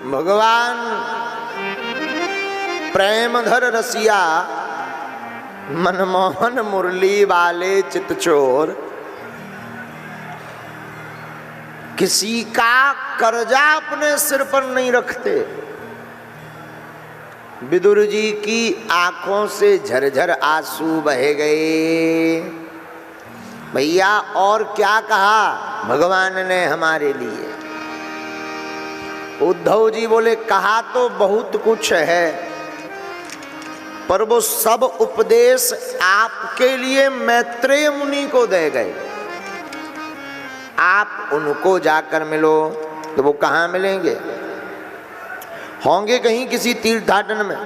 भगवान प्रेमधर रसिया मनमोहन मुरली वाले चितचोर किसी का कर्जा अपने सिर पर नहीं रखते। विदुर जी की आंखों से झरझर आंसू बहे गए। भैया और क्या कहा भगवान ने हमारे लिए। उद्धव जी बोले कहा तो बहुत कुछ है, पर वो सब उपदेश आपके लिए मैत्रेय मुनि को दे गए। आप उनको जाकर मिलो। तो वो कहाँ मिलेंगे? होंगे कहीं किसी तीर्थाटन में।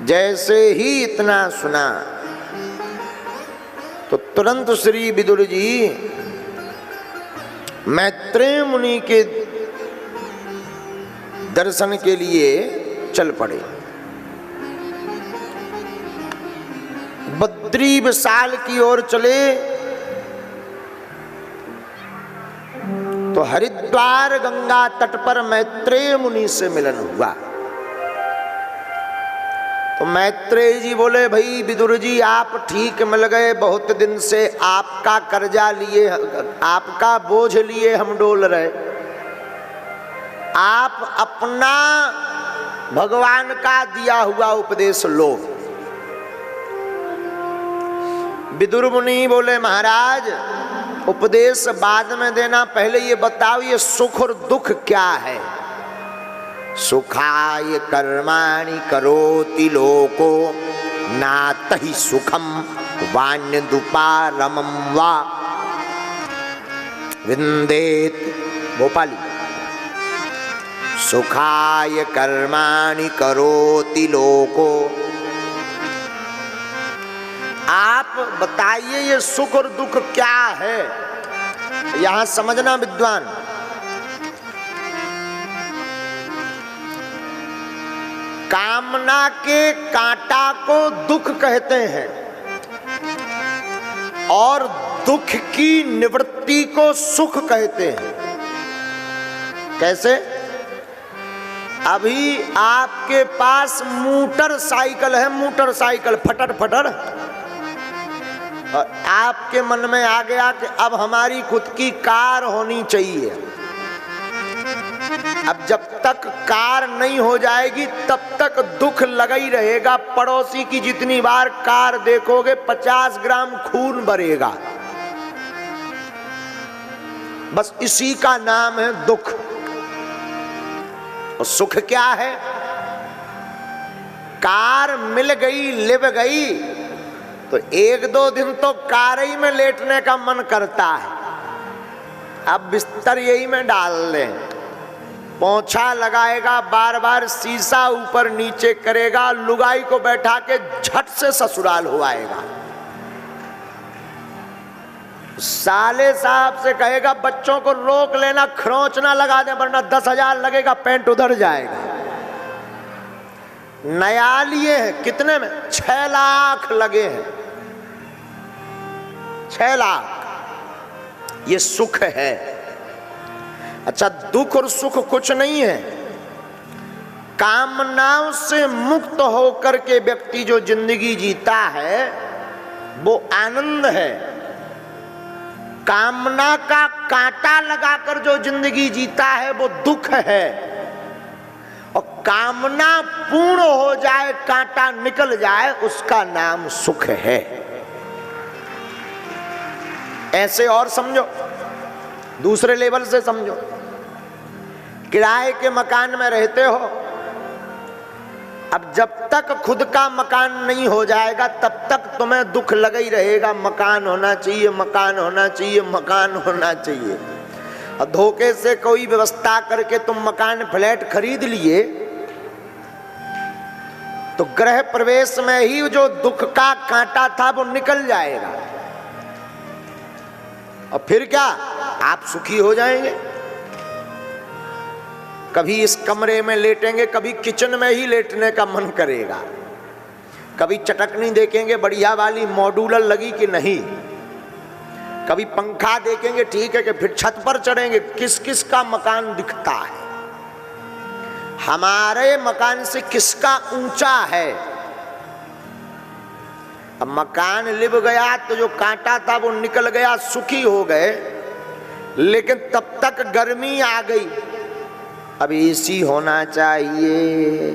जैसे ही इतना सुना तो तुरंत श्री विदुर जी मैत्रेय मुनि के दर्शन के लिए चल पड़े। बद्री विशाल की ओर चले तो हरिद्वार गंगा तट पर मैत्रेय मुनि से मिलन हुआ। तो मैत्रेय जी बोले भाई विदुर जी आप ठीक मिल गए, बहुत दिन से आपका कर्जा लिए, आपका बोझ लिए हम डोल रहे। आप अपना भगवान का दिया हुआ उपदेश लो। विदुर मुनि बोले महाराज उपदेश बाद में देना, पहले ये बताओ ये सुख और दुख क्या है। सुखाय कर्माणि करोति लोको नातहि सुखम वान्यदुपारमं वा विन्देत। भोपाली। सुखाय कर्माणि करोति लोको। आप बताइए ये सुख और दुख क्या है। यहां समझना विद्वान, कामना के कांटा को दुख कहते हैं और दुख की निवृत्ति को सुख कहते हैं। कैसे? अभी आपके पास मोटरसाइकिल है, मोटरसाइकिल फटर फटर, और आपके मन में आ गया कि अब हमारी खुद की कार होनी चाहिए। अब जब तक कार नहीं हो जाएगी तब तक दुख लगा ही रहेगा। पड़ोसी की जितनी बार कार देखोगे 50 ग्राम खून भरेगा। बस इसी का नाम है दुख। और सुख क्या है? कार मिल गई, लिव गई तो एक दो दिन तो कार ही में लेटने का मन करता है। अब बिस्तर यही में डाल लें, पोंछा लगाएगा, बार बार शीशा ऊपर नीचे करेगा, लुगाई को बैठा के झट से ससुराल हो आएगा। साले साहब से कहेगा बच्चों को रोक लेना, खरोंच ना लगा दे वरना 10,000 लगेगा, पैंट उधर जाएगा। नया लिए हैं, कितने में? 6 लाख लगे हैं। 6 लाख। ये सुख है। अच्छा दुख और सुख कुछ नहीं है। कामनाओं से मुक्त होकर के व्यक्ति जो जिंदगी जीता है वो आनंद है। कामना का कांटा लगाकर जो जिंदगी जीता है वो दुख है। और कामना पूर्ण हो जाए, कांटा निकल जाए, उसका नाम सुख है। ऐसे और समझो, दूसरे लेवल से समझो। किराए के मकान में रहते हो, अब जब तक खुद का मकान नहीं हो जाएगा तब तक तुम्हें दुख लगा ही रहेगा। मकान होना चाहिए, मकान होना चाहिए, मकान होना चाहिए। और धोखे से कोई व्यवस्था करके तुम मकान फ्लैट खरीद लिए तो गृह प्रवेश में ही जो दुख का कांटा था वो निकल जाएगा। और फिर क्या? आप सुखी हो जाएंगे। कभी इस कमरे में लेटेंगे, कभी किचन में ही लेटने का मन करेगा। कभी चटकनी देखेंगे बढ़िया वाली मॉड्यूलर लगी कि नहीं, कभी पंखा देखेंगे ठीक है कि फिर छत पर चढ़ेंगे। किस किस का मकान दिखता है? हमारे मकान से किसका ऊंचा है? अब मकान लिप गया तो जो कांटा था वो निकल गया, सुखी हो गए, लेकिन तब तक गर्मी आ गई। अब एसी होना चाहिए।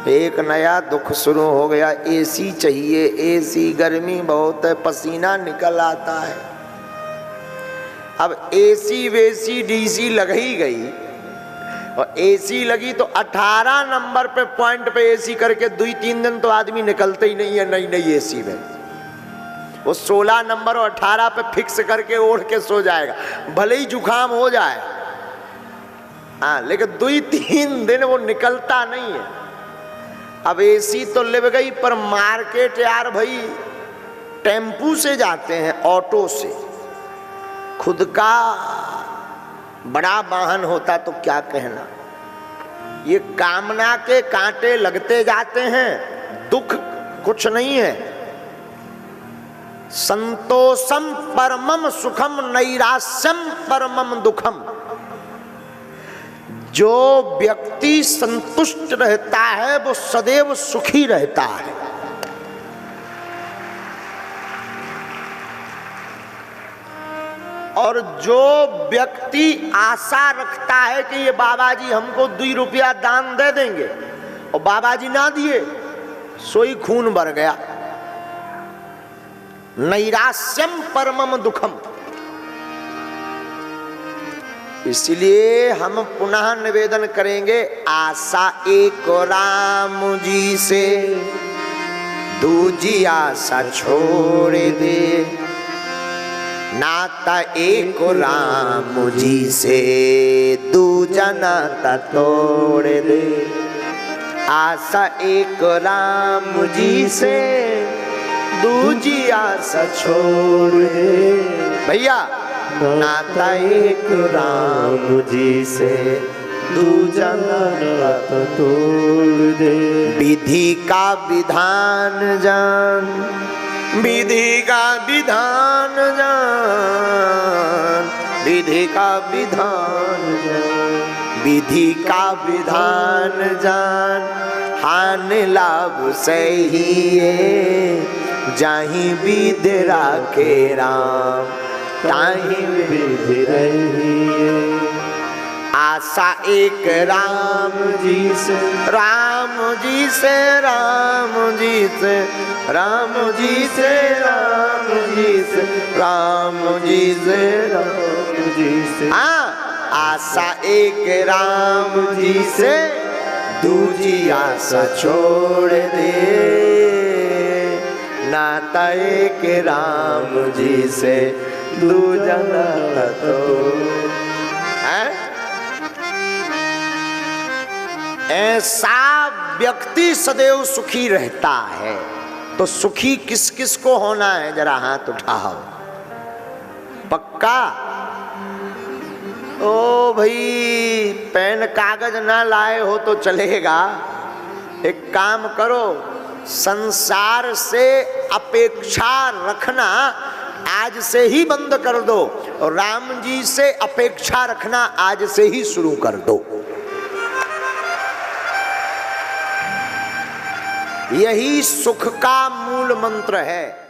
एक नया दुख शुरू हो गया, एसी चाहिए। एसी, गर्मी बहुत है, पसीना निकल आता है। अब एसी वेसी डीसी लग ही गई, और एसी लगी तो 18 नंबर पे पॉइंट पे एसी करके 2-3 दिन तो आदमी निकलते ही नहीं है नई नई एसी में। वो 16 नंबर और 18 पे फिक्स करके ओढ़ के सो जाएगा, भले ही जुकाम हो जाए। हाँ, लेकिन 2-3 दिन वो निकलता नहीं है। अब एसी तो लिप गई, पर मार्केट यार भाई टेम्पू से जाते हैं, ऑटो से। खुद का बड़ा वाहन होता तो क्या कहना। ये कामना के कांटे लगते जाते हैं, दुख कुछ नहीं है। संतोषम परमम सुखम नैराश्यम परमम दुखम। जो व्यक्ति संतुष्ट रहता है वो सदैव सुखी रहता है। और जो व्यक्ति आशा रखता है कि ये बाबा जी हमको 2 रुपया दान दे देंगे, और बाबा जी ना दिए, सोई खून भर गया। नैराश्यम परमम दुखम। इसलिए हम पुनः निवेदन करेंगे, आशा एक राम जी से, दूजी आशा छोड़ दे। नाता एक राम जी से, दूजा नाता तोड़ दे। आशा एक राम जी से, दूजी आशा छोड़ दे। भैया, नाता एक राम जी से, दूजा नाता तोड़ दे। विधि का विधान जान, विधि का विधान जान, विधि का विधान जान, विधि का विधान जान। हान लाभ सही है, जाहि विधि राखे राम, ताहि विधि रहिए। आशा एक राम जी से, राम जी से, राम जी से, राम जी से, राम जी से, राम जी से, राम जी से। हाँ, आशा एक राम जी से, दूजी आशा छोड़ दे। नाता एक राम जी से, दूजा नाता तोड़। ऐसा व्यक्ति सदैव सुखी रहता है। तो सुखी किस किस को होना है, जरा हाथ उठाओ। पक्का? ओ भाई, पेन कागज ना लाए हो तो चलेगा। एक काम करो, संसार से अपेक्षा रखना आज से ही बंद कर दो, और राम जी से अपेक्षा रखना आज से ही शुरू कर दो। यही सुख का मूल मंत्र है।